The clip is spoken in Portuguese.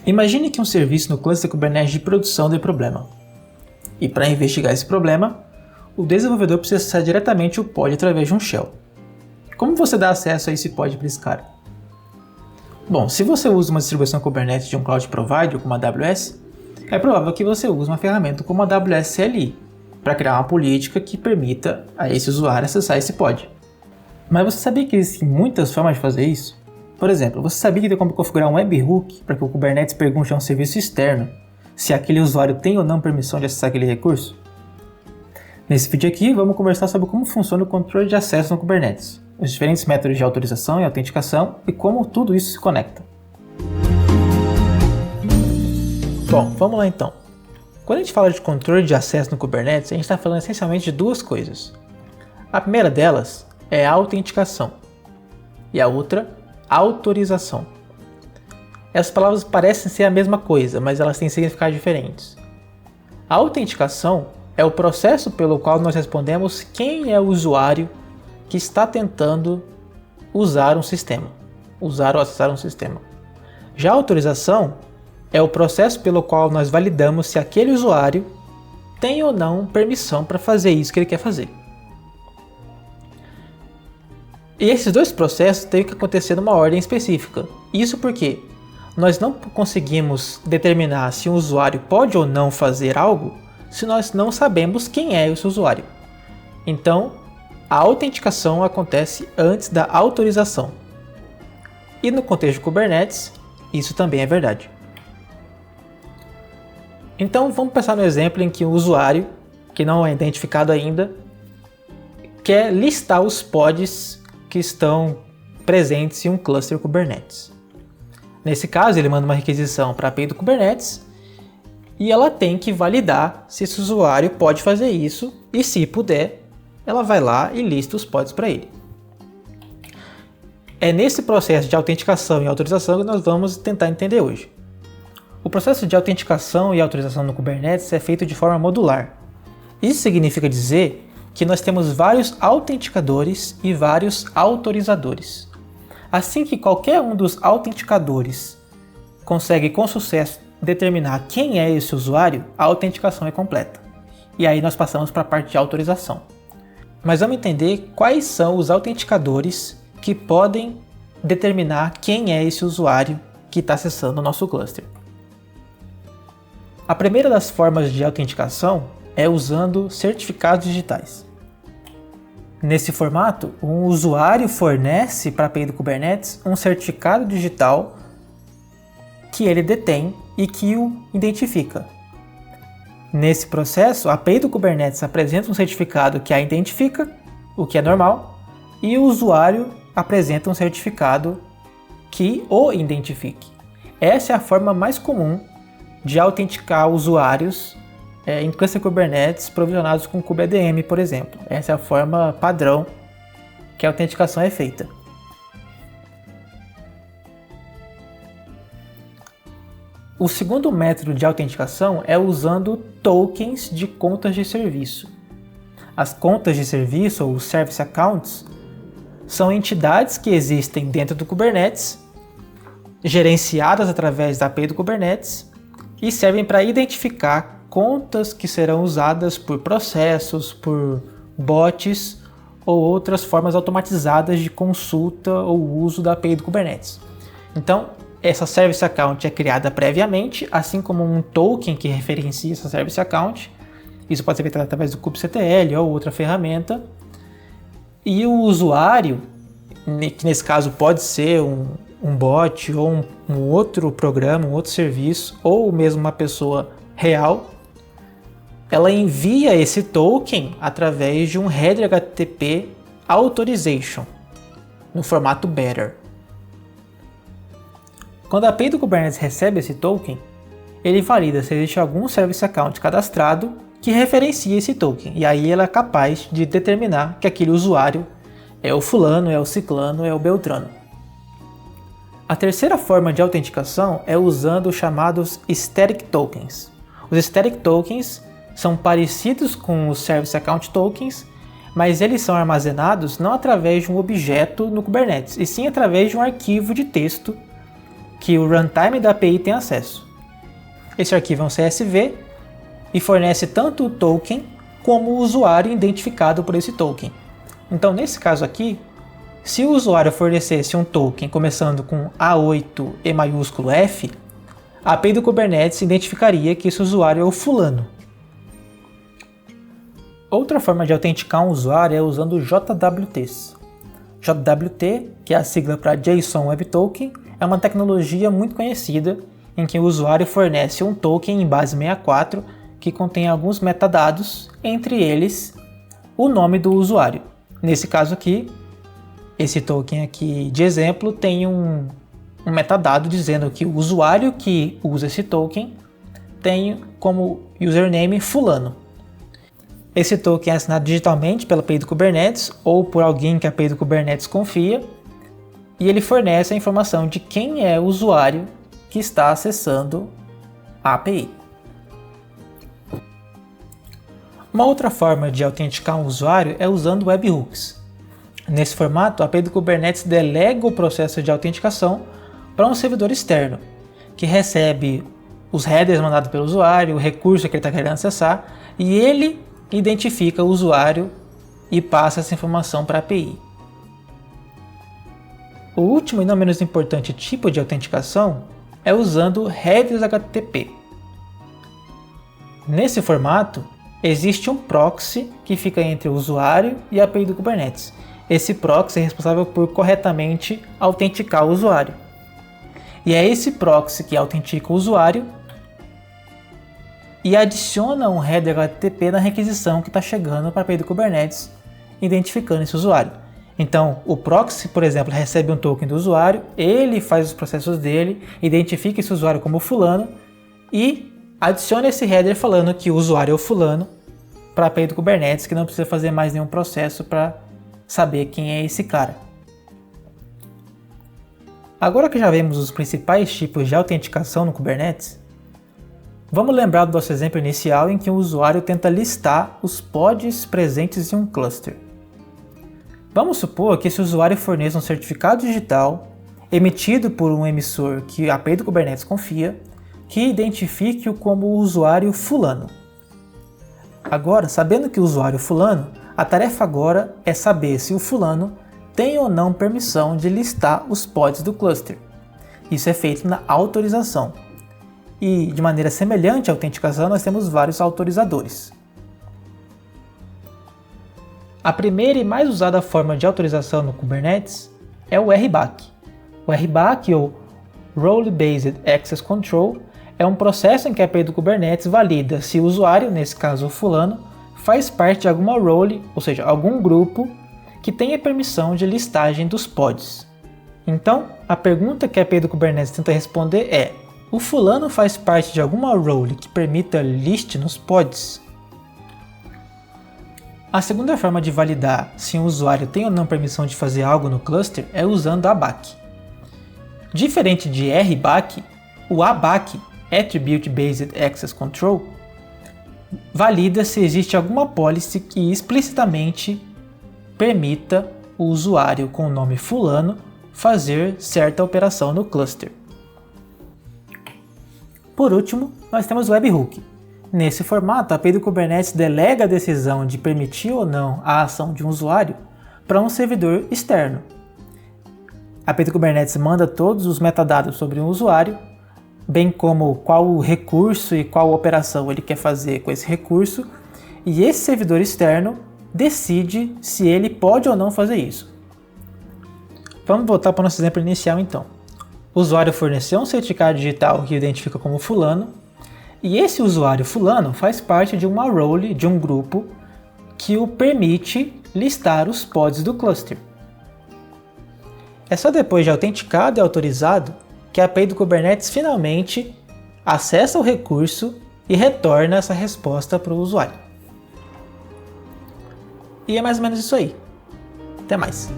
Imagine que um serviço no cluster Kubernetes de produção dê problema. E para investigar esse problema, o desenvolvedor precisa acessar diretamente o pod através de um shell. Como você dá acesso a esse pod para esse cara? Bom, se você usa uma distribuição Kubernetes de um cloud provider como a AWS, é provável que você use uma ferramenta como a AWS CLI para criar uma política que permita a esse usuário acessar esse pod. Mas você sabia que existem muitas formas de fazer isso? Por exemplo, você sabia que tem como configurar um webhook para que o Kubernetes pergunte a um serviço externo se aquele usuário tem ou não permissão de acessar aquele recurso? Nesse vídeo aqui, vamos conversar sobre como funciona o controle de acesso no Kubernetes, os diferentes métodos de autorização e autenticação e como tudo isso se conecta. Bom, vamos lá então. Quando a gente fala de controle de acesso no Kubernetes, a gente está falando essencialmente de duas coisas. A primeira delas é a autenticação e a outra, autorização. Essas palavras parecem ser a mesma coisa, mas elas têm significados diferentes. A autenticação é o processo pelo qual nós respondemos quem é o usuário que está tentando usar um sistema, usar ou acessar um sistema. Já a autorização é o processo pelo qual nós validamos se aquele usuário tem ou não permissão para fazer isso que ele quer fazer. E esses dois processos têm que acontecer numa ordem específica. Isso porque nós não conseguimos determinar se um usuário pode ou não fazer algo se nós não sabemos quem é esse usuário. Então, a autenticação acontece antes da autorização. E no contexto de Kubernetes, isso também é verdade. Então, vamos pensar no exemplo em que o usuário, que não é identificado ainda, quer listar os pods que estão presentes em um cluster Kubernetes. Nesse caso, ele manda uma requisição para a API do Kubernetes e ela tem que validar se esse usuário pode fazer isso e, se puder, ela vai lá e lista os pods para ele. É nesse processo de autenticação e autorização que nós vamos tentar entender hoje. O processo de autenticação e autorização no Kubernetes é feito de forma modular. Isso significa dizer que nós temos vários autenticadores e vários autorizadores. Assim que qualquer um dos autenticadores consegue com sucesso determinar quem é esse usuário, a autenticação é completa. E aí nós passamos para a parte de autorização. Mas vamos entender quais são os autenticadores que podem determinar quem é esse usuário que está acessando o nosso cluster. A primeira das formas de autenticação é usando certificados digitais. Nesse formato, um usuário fornece para a API do Kubernetes um certificado digital que ele detém e que o identifica. Nesse processo, a API do Kubernetes apresenta um certificado que a identifica, o que é normal, e o usuário apresenta um certificado que o identifique. Essa é a forma mais comum de autenticar usuários em cluster Kubernetes provisionados com KubeADM, por exemplo. Essa é a forma padrão que a autenticação é feita. O segundo método de autenticação é usando tokens de contas de serviço. As contas de serviço, ou Service Accounts, são entidades que existem dentro do Kubernetes, gerenciadas através da API do Kubernetes e servem para identificar contas que serão usadas por processos, por bots ou outras formas automatizadas de consulta ou uso da API do Kubernetes. Então, essa Service Account é criada previamente, assim como um token que referencia essa Service Account. Isso pode ser feito através do kubectl ou outra ferramenta. E o usuário, que nesse caso pode ser um bot ou um outro programa, um outro serviço, ou mesmo uma pessoa real, ela envia esse token através de um header HTTP authorization, no formato better. Quando a API do Kubernetes recebe esse token, ele valida se existe algum Service Account cadastrado que referencia esse token, e aí ela é capaz de determinar que aquele usuário é o fulano, é o ciclano, é o beltrano. A terceira forma de autenticação é usando os chamados static tokens. Os static tokens são parecidos com os Service Account Tokens, mas eles são armazenados não através de um objeto no Kubernetes, e sim através de um arquivo de texto que o runtime da API tem acesso. Esse arquivo é um CSV e fornece tanto o token como o usuário identificado por esse token. Então, nesse caso aqui, se o usuário fornecesse um token começando com A8 E maiúsculo F, a API do Kubernetes identificaria que esse usuário é o fulano. Outra forma de autenticar um usuário é usando JWTs. JWT, que é a sigla para JSON Web Token, é uma tecnologia muito conhecida em que o usuário fornece um token em base 64 que contém alguns metadados, entre eles o nome do usuário. Nesse caso aqui, esse token aqui de exemplo tem um metadado dizendo que o usuário que usa esse token tem como username fulano. Esse token é assinado digitalmente pela API do Kubernetes ou por alguém que a API do Kubernetes confia, e ele fornece a informação de quem é o usuário que está acessando a API. Uma outra forma de autenticar um usuário é usando webhooks. Nesse formato, a API do Kubernetes delega o processo de autenticação para um servidor externo, que recebe os headers mandados pelo usuário, o recurso que ele está querendo acessar, e ele identifica o usuário e passa essa informação para a API. O último e não menos importante tipo de autenticação é usando headers HTTP. Nesse formato, existe um proxy que fica entre o usuário e a API do Kubernetes. Esse proxy é responsável por corretamente autenticar o usuário. E é esse proxy que autentica o usuário e adiciona um header HTTP na requisição que está chegando para a API do Kubernetes, identificando esse usuário. Então, o proxy, por exemplo, recebe um token do usuário, ele faz os processos dele, identifica esse usuário como fulano e adiciona esse header falando que o usuário é o fulano para a API do Kubernetes, que não precisa fazer mais nenhum processo para saber quem é esse cara. Agora que já vimos os principais tipos de autenticação no Kubernetes, vamos lembrar do nosso exemplo inicial em que o usuário tenta listar os pods presentes em um cluster. Vamos supor que esse usuário forneça um certificado digital emitido por um emissor que a API do Kubernetes confia, que identifique-o como o usuário fulano. Agora, sabendo que o usuário fulano, a tarefa agora é saber se o fulano tem ou não permissão de listar os pods do cluster. Isso é feito na autorização. E, de maneira semelhante à autenticação, nós temos vários autorizadores. A primeira e mais usada forma de autorização no Kubernetes é o RBAC. O RBAC, ou Role Based Access Control, é um processo em que a API do Kubernetes valida se o usuário, nesse caso o fulano, faz parte de alguma role, ou seja, algum grupo que tenha permissão de listagem dos pods. Então, a pergunta que a API do Kubernetes tenta responder é: o fulano faz parte de alguma role que permita list nos pods? A segunda forma de validar se um usuário tem ou não permissão de fazer algo no cluster é usando ABAC. Diferente de RBAC, o ABAC, Attribute Based Access Control, valida se existe alguma policy que explicitamente permita o usuário com o nome fulano fazer certa operação no cluster. Por último, nós temos o webhook. Nesse formato, a API do Kubernetes delega a decisão de permitir ou não a ação de um usuário para um servidor externo. A API do Kubernetes manda todos os metadados sobre um usuário, bem como qual o recurso e qual operação ele quer fazer com esse recurso, e esse servidor externo decide se ele pode ou não fazer isso. Vamos voltar para o nosso exemplo inicial então. O usuário forneceu um certificado digital que o identifica como fulano, e esse usuário fulano faz parte de uma role, de um grupo, que o permite listar os pods do cluster. É só depois de autenticado e autorizado que a API do Kubernetes finalmente acessa o recurso e retorna essa resposta para o usuário. E é mais ou menos isso aí. Até mais!